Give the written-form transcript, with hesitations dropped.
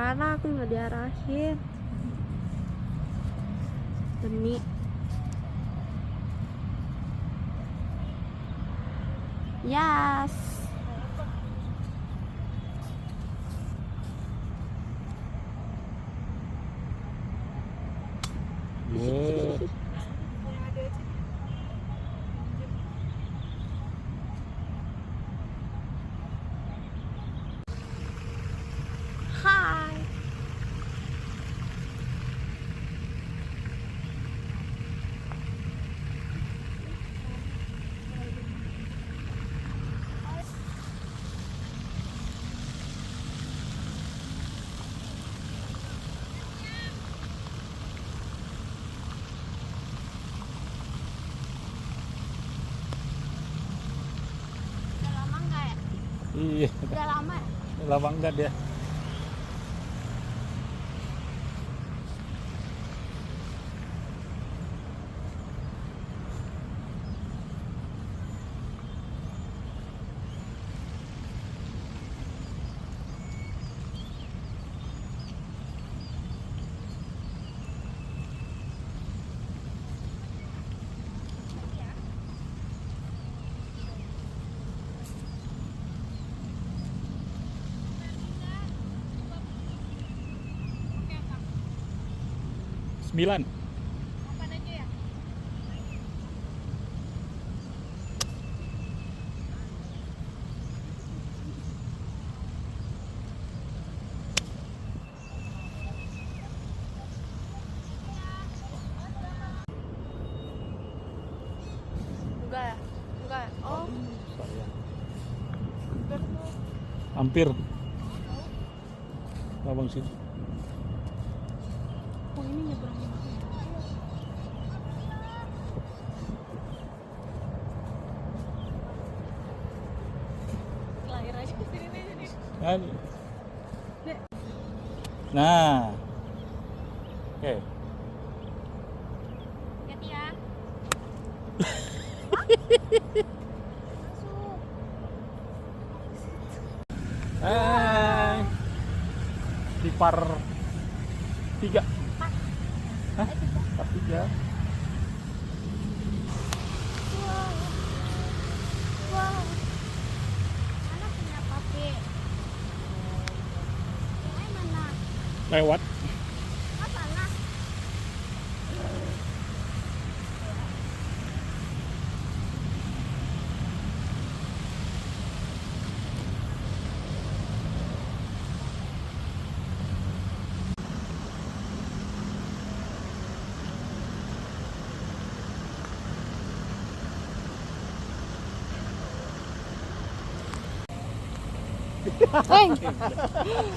kemana aku nggak diarahin demi yes. Wow. Hai. Udah lama nggak ya? Iya, Udah lama ya? lama enggak dia. Sembilan. Enggak ya? Enggak ya? Oh, Sayang. hampir tuh. Hampir. Abang sini. Oh, ini nyebrang gitu ya? Lahir aja ke sini nih. Kan? Dek. Nah. Oke. Hati ya. Masuk. Hai. Di par 3. Hah? Par 3. Wow. Wow. Mana punya papi? Yang mana? Lewat. Apa lah?